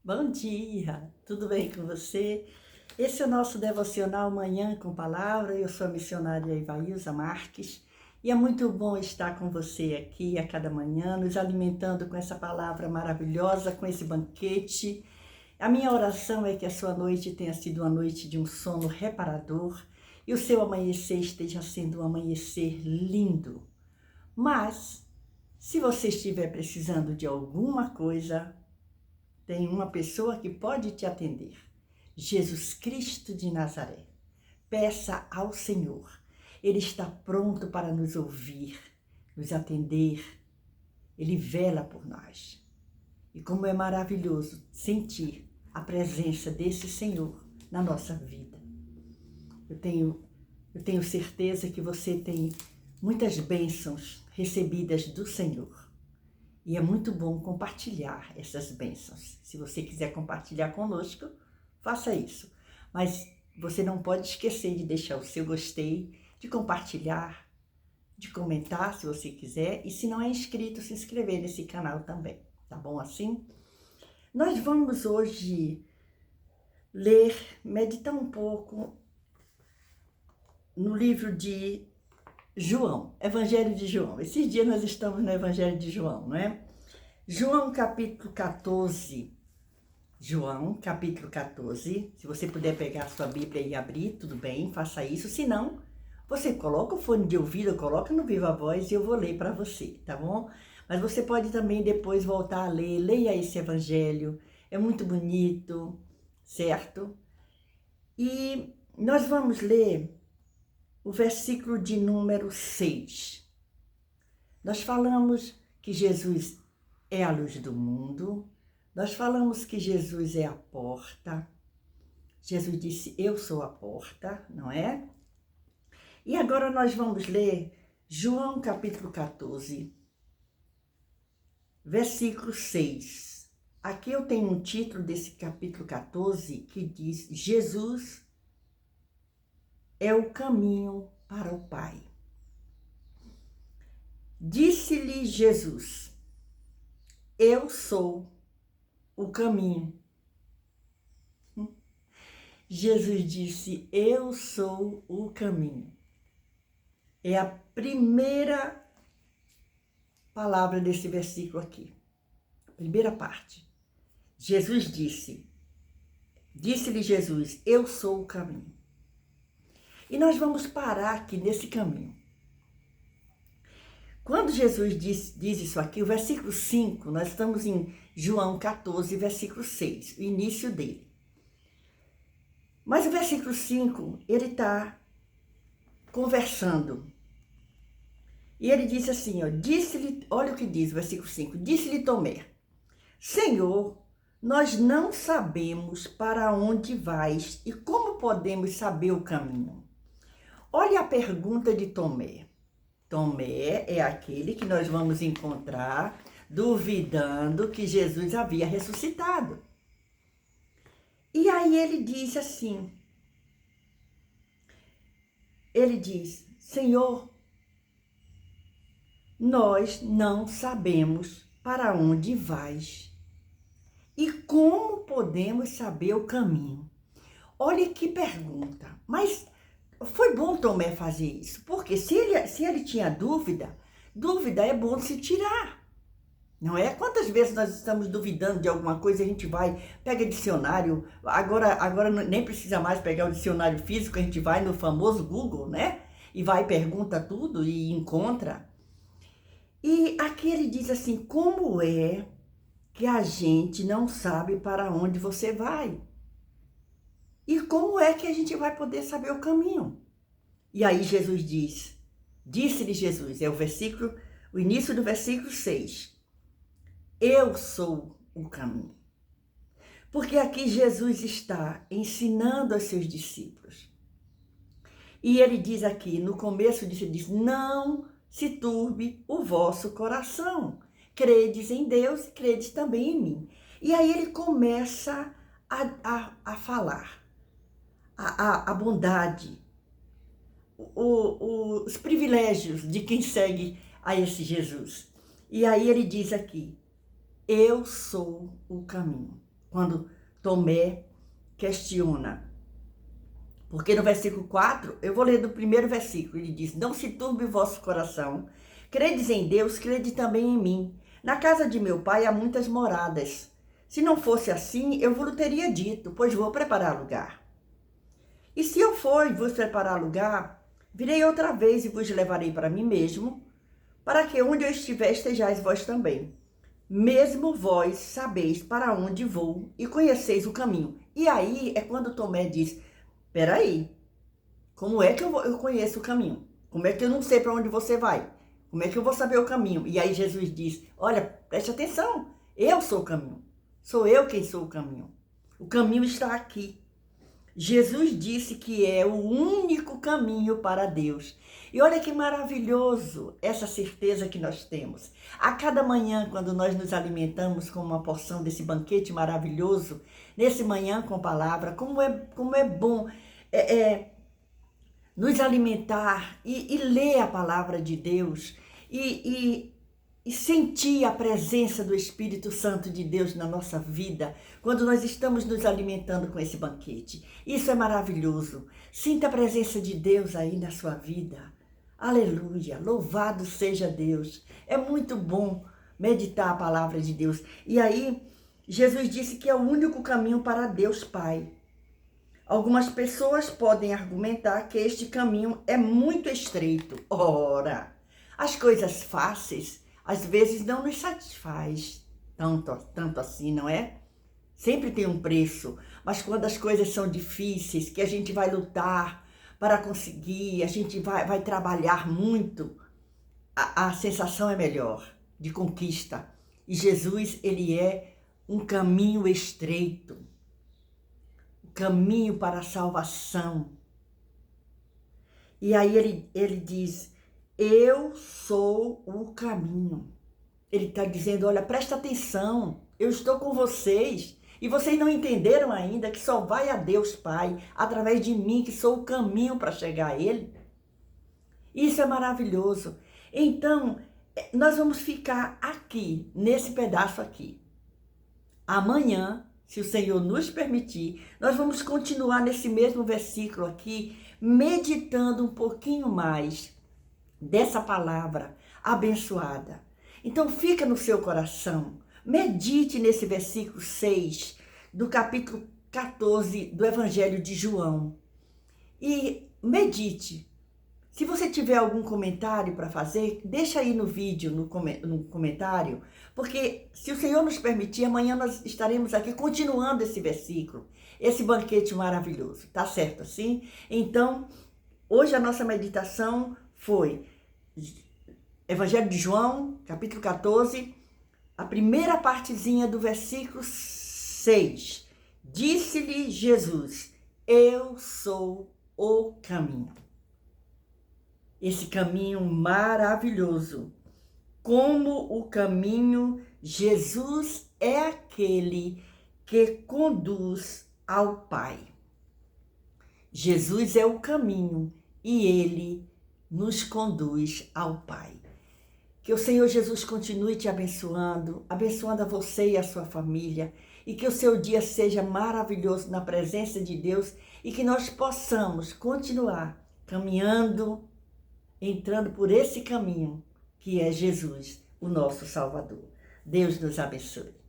Bom dia, tudo bem com você? Esse é o nosso devocional Manhã com Palavra. Eu sou a missionária Ivailza Marques e é muito bom estar com você aqui a cada manhã, nos alimentando com essa palavra maravilhosa, com esse banquete. A minha oração é que a sua noite tenha sido uma noite de um sono reparador e o seu amanhecer esteja sendo um amanhecer lindo. Mas, se você estiver precisando de alguma coisa, tem uma pessoa que pode te atender. Jesus Cristo de Nazaré. Peça ao Senhor. Ele está pronto para nos ouvir, nos atender. Ele vela por nós. E como é maravilhoso sentir a presença desse Senhor na nossa vida. Eu tenho certeza que você tem muitas bênçãos recebidas do Senhor. E é muito bom compartilhar essas bênçãos. Se você quiser compartilhar conosco, faça isso. Mas você não pode esquecer de deixar o seu gostei, de compartilhar, de comentar se você quiser. E se não é inscrito, se inscrever nesse canal também. Tá bom assim? Nós vamos hoje ler, meditar um pouco no livro de João, Evangelho de João. Esses dias nós estamos no Evangelho de João, não é? João capítulo 14. João capítulo 14. Se você puder pegar a sua Bíblia e abrir, tudo bem, faça isso. Se não, você coloca o fone de ouvido, coloca no Viva Voz e eu vou ler para você, tá bom? Mas você pode também depois voltar a ler, leia esse Evangelho. É muito bonito, certo? E nós vamos ler o versículo de número 6. Nós falamos que Jesus é a luz do mundo. Nós falamos que Jesus é a porta. Jesus disse, eu sou a porta, não é? E agora nós vamos ler João capítulo 14, versículo 6. Aqui eu tenho um título desse capítulo 14 que diz, Jesus é o caminho para o Pai. Disse-lhe Jesus, eu sou o caminho. Jesus disse, eu sou o caminho. É a primeira palavra desse versículo aqui. A primeira parte. Jesus disse-lhe Jesus, eu sou o caminho. E nós vamos parar aqui nesse caminho. Quando Jesus diz isso aqui, o versículo 5, nós estamos em João 14, versículo 6, o início dele. Mas o versículo 5, ele está conversando. E ele diz assim, disse-lhe, olha o que diz o versículo 5, disse-lhe Tomé, Senhor, nós não sabemos para onde vais e como podemos saber o caminho. Olha a pergunta de Tomé. Tomé é aquele que nós vamos encontrar duvidando que Jesus havia ressuscitado. E aí ele diz assim, ele diz, Senhor, nós não sabemos para onde vais e como podemos saber o caminho. Olha que pergunta, mas foi bom Tomé fazer isso, porque se ele tinha dúvida é bom se tirar, não é? Quantas vezes nós estamos duvidando de alguma coisa, a gente vai, pega dicionário, agora nem precisa mais pegar o dicionário físico, a gente vai no famoso Google, né? E vai, pergunta tudo e encontra. E aqui ele diz assim, como é que a gente não sabe para onde você vai? E como é que a gente vai poder saber o caminho? E aí Jesus disse-lhe Jesus, é o início do versículo 6. Eu sou o caminho. Porque aqui Jesus está ensinando aos seus discípulos. E ele diz aqui, no começo disso, ele diz, não se turbe o vosso coração. Credes em Deus e credes também em mim. E aí ele começa a falar a bondade, os privilégios de quem segue a esse Jesus. E aí ele diz aqui, eu sou o caminho. quando Tomé questiona. Porque no versículo 4, eu vou ler do primeiro versículo, ele diz: não se turbe o vosso coração, credes em Deus, crede também em mim. Na casa de meu pai há muitas moradas. Se não fosse assim, eu vos teria dito, pois vou preparar lugar. E se eu for e vos preparar lugar, virei outra vez e vos levarei para mim mesmo, para que onde eu estiver estejais vós também. Mesmo vós sabeis para onde vou e conheceis o caminho. E aí é quando Tomé diz: peraí, como é que eu conheço o caminho? Como é que eu não sei para onde você vai? Como é que eu vou saber o caminho? E aí Jesus diz: olha, preste atenção, eu sou o caminho. Sou eu quem sou o caminho. O caminho está aqui. Jesus disse que é o único caminho para Deus. E olha que maravilhoso essa certeza que nós temos. A cada manhã, quando nós nos alimentamos com uma porção desse banquete maravilhoso, nesse Manhã com Palavra, como é bom nos alimentar e ler a palavra de Deus e sentir a presença do Espírito Santo de Deus na nossa vida, quando nós estamos nos alimentando com esse banquete. Isso é maravilhoso. Sinta a presença de Deus aí na sua vida. Aleluia, louvado seja Deus. É muito bom meditar a palavra de Deus. E aí, Jesus disse que é o único caminho para Deus Pai. Algumas pessoas podem argumentar que este caminho é muito estreito. Ora, as coisas fáceis às vezes não nos satisfaz tanto assim, não é? Sempre tem um preço, mas quando as coisas são difíceis, que a gente vai lutar para conseguir, a gente vai trabalhar muito, a sensação é melhor, de conquista. E Jesus, ele é um caminho estreito, um caminho para a salvação. E aí ele diz: eu sou o caminho. Ele está dizendo: olha, presta atenção, eu estou com vocês. E vocês não entenderam ainda que só vai a Deus Pai através de mim, que sou o caminho para chegar a Ele? Isso é maravilhoso. Então, nós vamos ficar aqui, nesse pedaço aqui. Amanhã, se o Senhor nos permitir, nós vamos continuar nesse mesmo versículo aqui, meditando um pouquinho mais dessa palavra abençoada. Então fica no seu coração, medite nesse versículo 6 do capítulo 14 do Evangelho de João e medite. Se você tiver algum comentário para fazer, deixa aí no vídeo, no comentário, porque se o Senhor nos permitir, amanhã nós estaremos aqui continuando esse versículo, esse banquete maravilhoso, tá certo assim? Então, hoje a nossa meditação foi Evangelho de João, capítulo 14, a primeira partezinha do versículo 6. Disse-lhe Jesus: eu sou o caminho. Esse caminho maravilhoso. Como o caminho, Jesus é aquele que conduz ao Pai. Jesus é o caminho e ele nos conduz ao Pai. Que o Senhor Jesus continue te abençoando, abençoando a você e a sua família, e que o seu dia seja maravilhoso na presença de Deus e que nós possamos continuar caminhando, entrando por esse caminho que é Jesus, o nosso Salvador. Deus nos abençoe.